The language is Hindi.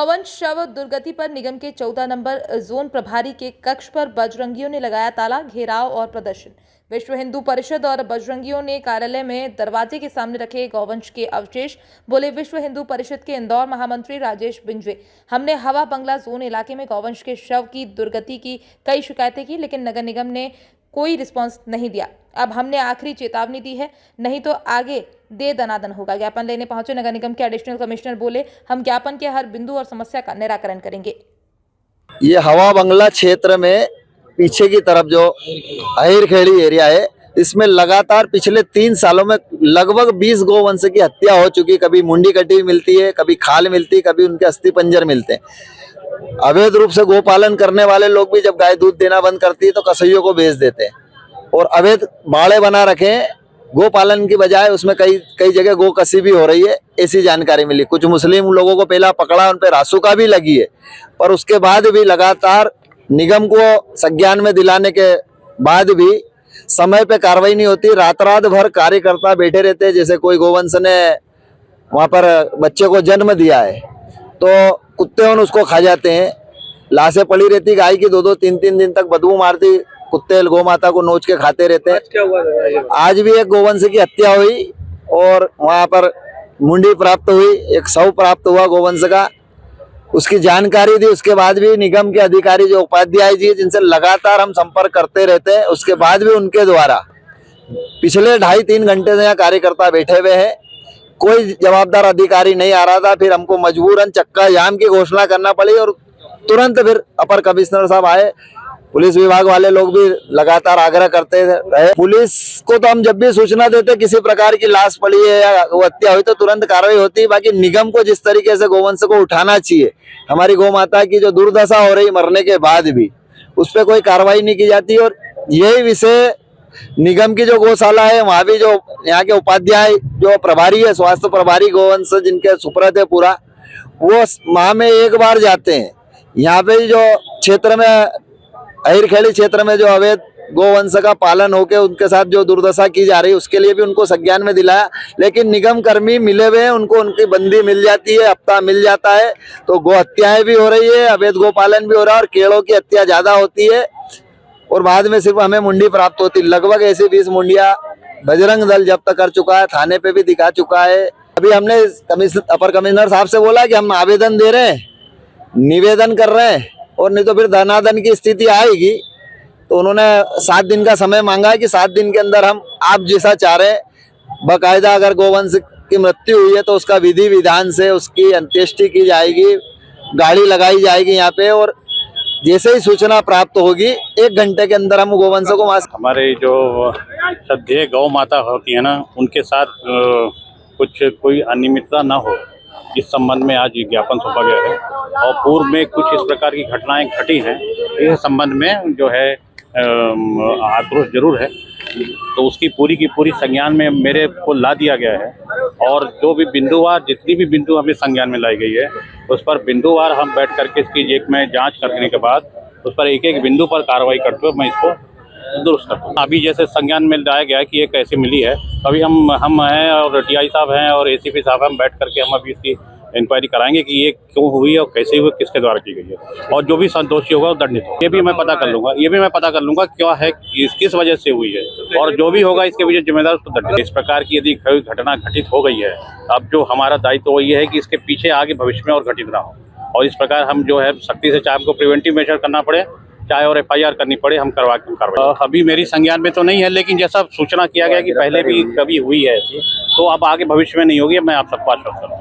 गौवंश शव दुर्गति पर निगम के 14 नंबर जोन प्रभारी के कक्ष पर बजरंगियों ने लगाया ताला, घेराव और प्रदर्शन। विश्व हिंदू परिषद और बजरंगियों ने कार्यालय में दरवाजे के सामने रखे गौवंश के अवशेष। बोले विश्व हिंदू परिषद के इंदौर महामंत्री राजेश बिंजवे, हमने हवा बंगला जोन इलाके में गौवंश के शव की दुर्गति की कई शिकायतें की, लेकिन नगर निगम ने कोई रिस्पांस नहीं दिया। अब हमने आखिरी चेतावनी दी है, नहीं तो आगे दे दनादन होगा। ज्ञापन लेने पहुंचे नगर निगम के एडिशनल कमिश्नर बोले, हम ज्ञापन के हर बिंदु और समस्या का निराकरण करेंगे। ये हवा बंगला क्षेत्र में पीछे की तरफ जो अहिरखेड़ी एरिया है, इसमें लगातार पिछले 3 सालों में लगभग 20 गोवंश की हत्या हो चुकी। कभी मुंडी कटी हुई मिलती है, कभी खाल मिलती है, कभी उनके अस्थि पंजर मिलते हैं। अवैध रूप से गोपालन करने वाले लोग भी जब गाय दूध देना बंद करती है तो कसाईयों को बेच देते हैं और अवैध बाड़े बना रखे हैं। गोपालन की बजाय उसमें कई जगह गो कसी भी हो रही है, ऐसी जानकारी मिली। कुछ मुस्लिम लोगों को पहला पकड़ा, उन पे रासुका भी लगी है, पर उसके बाद भी लगातार निगम को संज्ञान में दिलाने के बाद भी समय पे कार्रवाई नहीं होती। रात भर कार्यकर्ता बैठे रहते हैं। जैसे कोई गोवंश ने वहां पर बच्चे को जन्म दिया है तो कुत्ते उसको खा जाते हैं। लाशें पड़ी रहती गाय की, 2-2, 3-3 दिन तक बदबू मारती। कुत्ते गौ माता को नोच के खाते रहते हैं। क्या हुआ? आज भी एक गोवंश की हत्या हुई और वहां पर मुंडी प्राप्त हुई, एक शव प्राप्त हुआ गोवंश का। उसकी जानकारी दी, उसके बाद भी निगम के अधिकारी जो उपाध्याय जी, जिनसे लगातार हम संपर्क करते रहते हैं, उसके बाद भी उनके द्वारा पिछले 2.5-3 घंटे से यहाँ कार्यकर्ता बैठे हुए हैं, कोई जवाबदार अधिकारी नहीं आ रहा था। फिर हमको मजबूरन चक्का जाम की घोषणा करना पड़ी और तुरंत फिर अपर कमिश्नर साहब आए। पुलिस विभाग वाले लोग भी लगातार आग्रह करते रहे। पुलिस को तो हम जब भी सूचना देते किसी प्रकार की लाश पड़ी है या हत्या हुई तो तुरंत कार्रवाई होती। बाकी निगम को जिस तरीके से गोवंश को उठाना चाहिए, हमारी गौ माता की जो दुर्दशा हो रही मरने के बाद भी, उस पर कोई कार्रवाई नहीं की जाती। और यही विषय निगम की जो गौशाला है, वहाँ भी जो यहाँ के उपाध्याय जो प्रभारी है, स्वास्थ्य प्रभारी गोवंश जिनके सुपुर्द है पूरा, वो माह में 1 बार जाते हैं। यहाँ पे जो क्षेत्र में अहिरखेड़ी क्षेत्र में जो अवैध गोवंश का पालन होके उनके साथ जो दुर्दशा की जा रही है, उसके लिए भी उनको संज्ञान में दिलाया। लेकिन निगम कर्मी मिले हुए हैं, उनको उनकी बंदी मिल जाती है, हफ्ता मिल जाता है। तो गो हत्याएं भी हो रही है, अवैध गोपालन भी हो रहा है और केड़ों की हत्या ज्यादा होती है और बाद में सिर्फ हमें मुंडी प्राप्त होती है। लगभग ऐसी 20 मुंडिया बजरंग दल जब्त कर चुका है, थाने पे भी दिखा चुका है। अभी हमने अपर कमिश्नर साहब से बोला कि हम आवेदन दे रहे हैं, निवेदन कर रहे हैं और नहीं तो फिर धनादन की स्थिति आएगी। तो उन्होंने 7 दिन का समय मांगा है कि 7 दिन के अंदर हम आप जैसा चाह रहे हैं बाकायदा अगर गोवंश की मृत्यु हुई है तो उसका विधि विधान से उसकी अंत्येष्टि की जाएगी, गाड़ी लगाई जाएगी यहाँ पे और जैसे ही सूचना प्राप्त होगी 1 घंटे के अंदर हम गोवंश को हमारे जो श्रद्धेय गौ माता होती है ना, उनके साथ कोई अनियमितता ना हो, इस संबंध में आज ज्ञापन सौंपा गया है। और पूर्व में कुछ इस प्रकार की घटनाएं घटी हैं, इस संबंध में जो है आक्रोश जरूर है। तो उसकी पूरी की पूरी संज्ञान में मेरे को ला दिया गया है और जो भी बिंदुवार जितनी भी बिंदु हमें संज्ञान में लाई गई है, उस पर बिंदुवार हम बैठ करके इसकी एक में जांच करने के बाद उस पर एक बिंदु पर कार्रवाई करते हुए मैं इसको दुरुस्त करता हूँ। अभी जैसे संज्ञान में लाया गया है कि ये कैसे मिली है, अभी हम हैं और टीआई साहब हैं और एसीपी साहब हम बैठ करके हम अभी इसकी इंक्वायरी कराएंगे कि ये क्यों हुई और कैसे हुई, किसके द्वारा की गई है और जो भी संतोषी होगा वो दंडित होगा। ये भी मैं पता कर लूँगा क्या है, किस वजह से हुई है और जो भी होगा इसके पीछे जिम्मेदार उसको दंडित। इस प्रकार की यदि कोई घटना घटित हो गई है, अब जो हमारा दायित्व तो ये है कि इसके पीछे आगे भविष्य में और घटित ना हो और इस प्रकार हम जो है सख्ती से, चाहे हमको प्रिवेंटिव मेजर करना पड़े चाहे और FIR करनी पड़े, हम करवा के कार्रवाई। अभी मेरी संज्ञान में तो नहीं है, लेकिन जैसा सूचना किया गया कि पहले भी कभी हुई है ऐसी, तो अब आगे भविष्य में नहीं होगी, मैं आप सबको आश्वस्त करता हूँ।